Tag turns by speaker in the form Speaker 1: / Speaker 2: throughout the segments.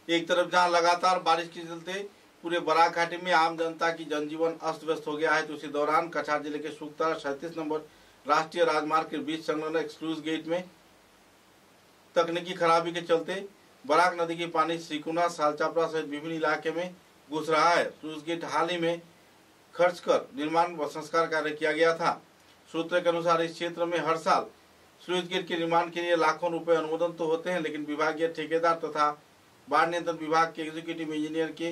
Speaker 1: एक तरफ जहां लगातार बारिश के चलते पूरे बराक घाटी में आम जनता की जनजीवन अस्त व्यस्त हो गया है, तो इसी दौरान कछार जिले के सुखतारा 37 नंबर राष्ट्रीय राजमार्ग के बीच संलग्न एक्सक्लूज गेट में तकनीकी खराबी के चलते बराक नदी की पानी सिकुना, सालचापड़ा सहित विभिन्न इलाके में घुस रहा है। स्लूइस गेट हाल ही में खर्च कर निर्माण व संस्कार कार्य किया गया था। सूत्रों के अनुसार इस क्षेत्र में हर साल स्लूइस गेट के निर्माण के लिए लाखों रुपए अनुमोदन तो होते हैं, लेकिन विभागीय ठेकेदार तथा बाढ़ नियंत्रण विभाग के एग्जीक्यूटिव इंजीनियर के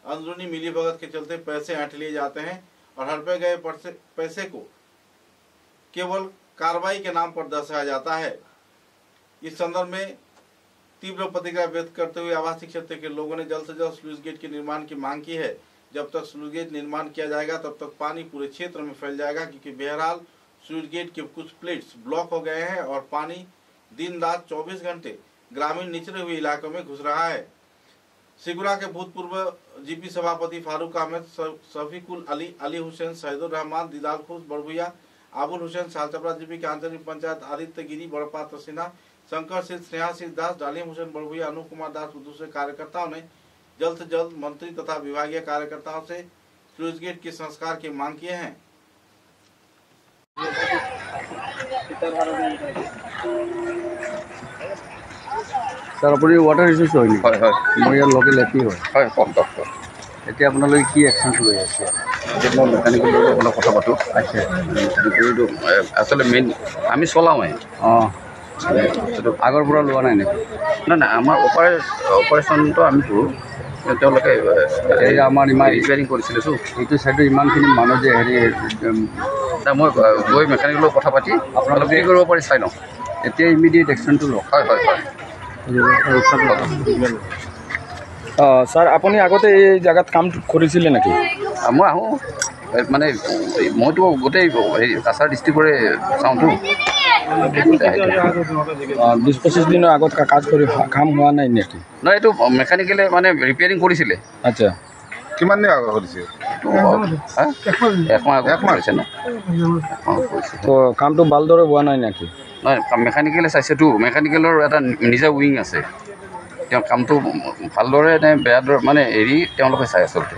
Speaker 1: अंदरूनी मिलीभगत के चलते पैसे ऐंठ लिए जाते हैं और हड़पे गए पैसे को केवल कार्रवाई के नाम पर दर्शाया जाता है। इस संदर्भ में तीव्र प्रतिक्रिया व्यक्त करते हुए आवासीय क्षेत्र के लोगों ने जल्द से जल्द स्लूइस गेट के निर्माण की मांग की है। जब तक स्लूइस गेट निर्माण किया जाएगा तब तक पानी पूरे क्षेत्र में फैल जाएगा, क्योंकि बहरहाल स्लूइस गेट के कुछ प्लेट्स ब्लॉक हो गए हैं और पानी दिन रात 24 घंटे ग्रामीण निचले हुए इलाकों में घुस रहा है। सिगुरा के भूतपूर्व जीपी सभापति फारूक अहमद, शफीकुल अली, अली हुसैन, सैदुर रहमान, दीदार खुश बड़भुइया, आबुल हुसैन, सालचपड़ा जीपी के आंतरिक पंचायत आदित्य गिरी, बड़पात्र सिन्हा, शंकर सिंह, स्नेहासिंह दास, डालिम हुसैन बड़भुइया, अनूप कुमार दास और दूसरे कार्यकर्ताओं ने जल्द से जल्द मंत्री तथा विभागीय कार्यकर्ताओं से स्लूइस गेट के संस्कार की मांग किए हैं।
Speaker 2: सर अपनी वाटर इश्यूज হয় নি? হয় মোৰ ইয়াৰ লোকেল এপি হয় কম ডক্টৰ। এতিয়া আপোনালোকে কি একশ্যন লৈ আছে?
Speaker 3: যে মই মেকানিকেল অলপ কথা পাতোঁ।
Speaker 2: আচ্ছা
Speaker 3: এইটো আচলতে মেইন আমি চলাওঁৱে।
Speaker 2: অঁ আগৰ পৰা লোৱা নাই নেকি?
Speaker 3: নাই আমাৰ অপাৰেশ্যনটো আমি কৰোঁ, তেওঁলোকে
Speaker 2: এই আমাৰ ইমান
Speaker 3: ৰিপেয়াৰিং কৰিছিলেতো।
Speaker 2: এইটো চাইডে ইমানখিনি মানুহ যে হেৰি
Speaker 3: মই গৈ মেকানিকেলৰ কথা পাতি আপোনালোকে কি কৰিব পাৰি চাই লওঁ।
Speaker 2: এতিয়া ইমিডিয়েট একশ্যনটো লওক।
Speaker 3: হয় হয় হয়।
Speaker 4: স্যার আপনি আগতে এই জায়গাত কাম কৰিছিলে নেকি?
Speaker 3: মই আহোঁ মানে মইতো গোটেই হেৰি কাছাৰ ডিষ্ট্ৰিক্টৰে চাওঁতো।
Speaker 4: 20-25 দিনৰ আগত কাজ কৰি কাম হোৱা নাই নেকি?
Speaker 3: নহয় এইটো মেকানিকেলে মানে ৰিপেয়াৰিং কৰিছিলে।
Speaker 4: আচ্ছা
Speaker 5: কিমান দিন আগত কৰিছে?
Speaker 3: একমাহ কৰিছে ন?
Speaker 4: তো কামটো ভালদৰে হোৱা নাই নেকি?
Speaker 3: নহয় মেকানিকেলে চাইছেতো, মেকানিকেলৰ এটা নিজা উইং আছে। তেওঁ কামটো ভালদৰে নে বেয়া দৰে মানে এৰি তেওঁলোকে চাই আচলতে।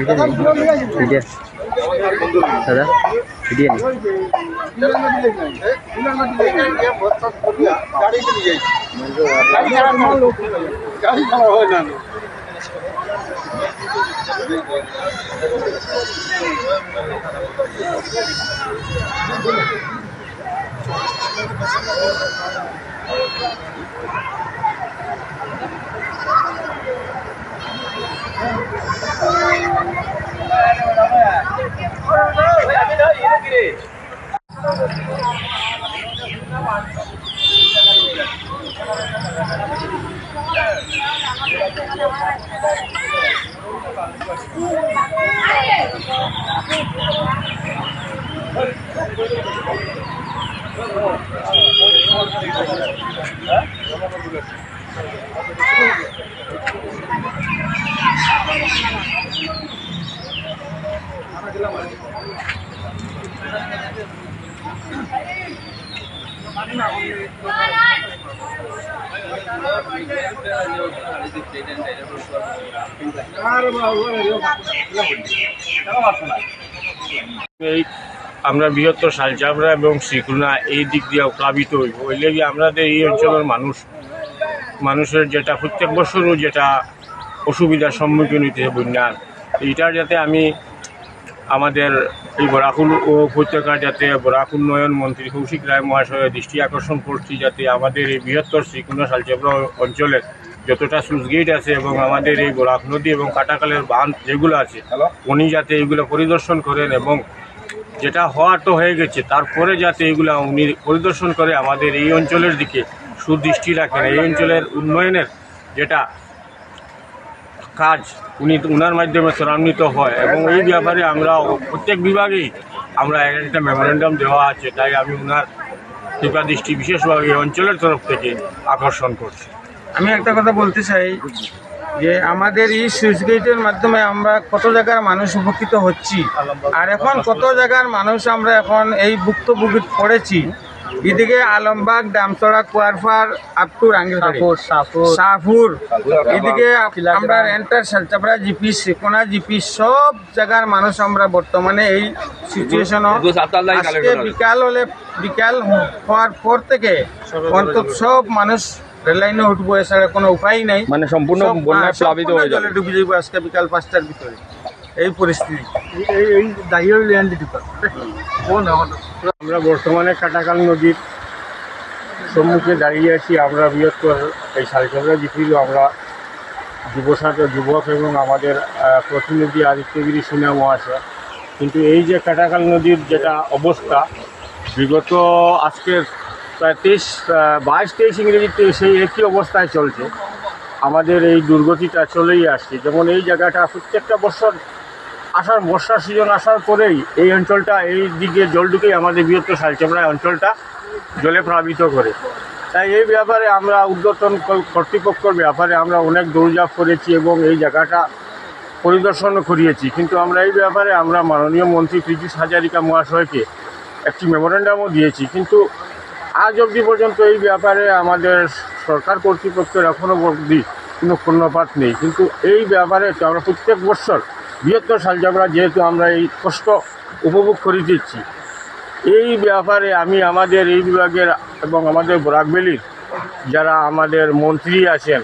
Speaker 2: দাদা ভিডিও
Speaker 6: আমরা বৃহত্তর সালচাপড়া এবং শ্রীকুনা এই দিক দিয়ে প্লাবিত হইব। হইলে গিয়ে আমাদের এই অঞ্চলের মানুষের যেটা প্রত্যেক বছরও যেটা অসুবিধার সম্মুখীন হইতে বন্যার, এইটার যাতে আমি আমাদের এই বরাকুল উপত্যকার যাতে বরাক উন্নয়ন মন্ত্রী কৌশিক রায় মহাশয়ের দৃষ্টি আকর্ষণ করছি, যাতে আমাদের এই বৃহত্তর শ্রীকুনা সালচাপড়া অঞ্চলের যতটা স্লুইস গেট আছে এবং আমাদের এই বরাক নদী এবং কাটাকালের বাঁধ যেগুলো আছে উনি যাতে এইগুলো পরিদর্শন করেন এবং যেটা হওয়ার তো হয়ে গেছে তারপরে যাতে এইগুলো উনি পরিদর্শন করে আমাদের এই অঞ্চলের দিকে সুদৃষ্টি রাখেন। এই অঞ্চলের উন্নয়নের যেটা কাজ উনার মাধ্যমে ত্বরান্বিত হয় এবং এই ব্যাপারে আমরা প্রত্যেক বিভাগেই আমরা একটা মেমোরেন্ডাম দেওয়া আছে। তাই আমি উনার কৃপা দৃষ্টি বিশেষভাবে এই অঞ্চলের তরফ থেকে আকর্ষণ করছি।
Speaker 7: আমি একটা কথা বলতে চাই যে আমাদের এই সুইচ গেটের মাধ্যমে আমরা কত জায়গার মানুষ উপকৃত হচ্ছি, আর এখন কত জায়গার মানুষ আমরা এখন এই ভুক্তভোগী পড়েছি। এদিকে আলমবাগ, ডামতলা, কুয়ারপাড়, আপ টু রাঙ্গিরবাড়ি, শাহপুর, এদিকে আমরা এন্টার সালচাপড়া জিপি, শ্রীকোনা জিপি, সব জায়গার মানুষ আমরা বর্তমানে এই সিচুয়েশন আজকে বিকাল হওয়ার পর থেকে অন্তত সব মানুষ রেল লাইনে উঠবো, এছাড়া কোনো উপায় নাই।
Speaker 4: মানে সম্পূর্ণ বন্যায় প্লাবিত হয়ে যাবে,
Speaker 7: জলে ডুবে যাবো আজকে বিকাল 5টার ভিতরে। এই পরিস্থিতি
Speaker 6: আমরা বর্তমানে কাটাখাল নদীর সম্মুখে দাঁড়িয়ে আছি। আমরা বৃহত্তর এই শালচাপড়া জিপিরও আমরা যুবক এবং আমাদের প্রতিনিধি আদিত্যগিরি সিনহা মহাশয়। কিন্তু এই যে কাটাখাল নদীর যেটা অবস্থা, বিগত আজকের প্রায় 22-23 ইংরেজিতে সেই একই অবস্থায় চলছে। আমাদের এই দুর্গতিটা চলেই আসছে। যেমন এই জায়গাটা প্রত্যেকটা বছর বর্ষার সিজন আসার পরেই এই অঞ্চলটা, এই দিকে জল ঢুকেই আমাদের বৃহত্তর শালচাপড়া অঞ্চলটা জলে প্লাবিত করে। তাই এই ব্যাপারে আমরা ঊর্ধ্বতন কর্তৃপক্ষের ব্যাপারে আমরা অনেক দৌড়ঝাঁপ করেছি এবং এই জায়গাটা পরিদর্শনও করিয়েছি। কিন্তু আমরা এই ব্যাপারে আমরা মাননীয় মন্ত্রী পীযূষ হাজারিকা মহাশয়কে একটি মেমোরেন্ডামও দিয়েছি। কিন্তু আজ অবধি পর্যন্ত এই ব্যাপারে আমাদের সরকার কর্তৃপক্ষের এখনও অবধি কোনো কর্ণপাত নেই। কিন্তু এই ব্যাপারে আমরা প্রত্যেক বছর বৃহত্তর শালচাপড়া যেহেতু আমরা এই কষ্ট উপভোগ করে দিচ্ছি, এই ব্যাপারে আমি আমাদের এই বিভাগের এবং আমাদের বরাকভ্যালির যারা আমাদের মন্ত্রী আছেন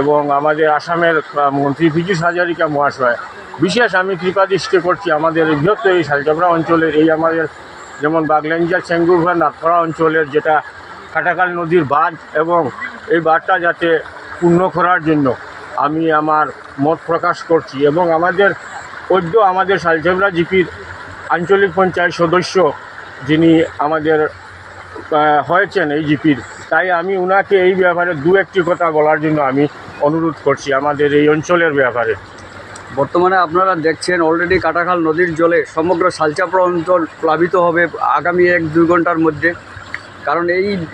Speaker 6: এবং আমাদের আসামের মন্ত্রী পীযূষ হাজারিকা মহাশয় বিশেষ আমি কৃপাদৃষ্টি করছি আমাদের বৃহত্তর এই শালচাপড়া অঞ্চলের এই আমাদের যেমন বাগলেঞ্জা, চেঙ্গুরঘর, নাথপাড়া অঞ্চলের যেটা কাটাখাল নদীর বাঁধ এবং এই বাঁধটা যাতে পূর্ণ করার জন্য আমি আমার মত প্রকাশ করছি। এবং আমাদের শালচাপড়া জিপির আঞ্চলিক পঞ্চায়েত সদস্য যিনি আমাদের হয়েছেন এই জিপির, তাই আমি ওনাকে এই ব্যাপারে দু একটি কথা বলার জন্য আমি অনুরোধ করছি আমাদের এই অঞ্চলের ব্যাপারে।
Speaker 2: বর্তমানে আপনারা দেখছেন অলরেডি কাটাখাল নদীর জলে সমগ্র শালচাপড়া অঞ্চল প্লাবিত হবে আগামী 1-2 ঘন্টার মধ্যে। কারণ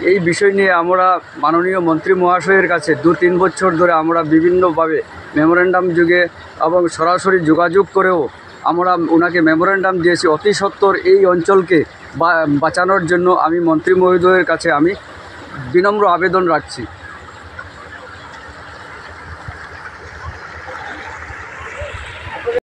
Speaker 2: এই বিষয় নিয়ে আমরা মাননীয় মন্ত্রী মহাশয়ের কাছে 2-3 বছর ধরে আমরা বিভিন্নভাবে মেমোরেন্ডাম যুগে এবং সরাসরি যোগাযোগ করেও আমরা ওনাকে মেমোরেন্ডাম দিয়েছি। অতি সত্বর এই অঞ্চলকে বাঁচানোর জন্য আমি মন্ত্রী মহোদয়ের কাছে আমি বিনম্র আবেদন রাখছি।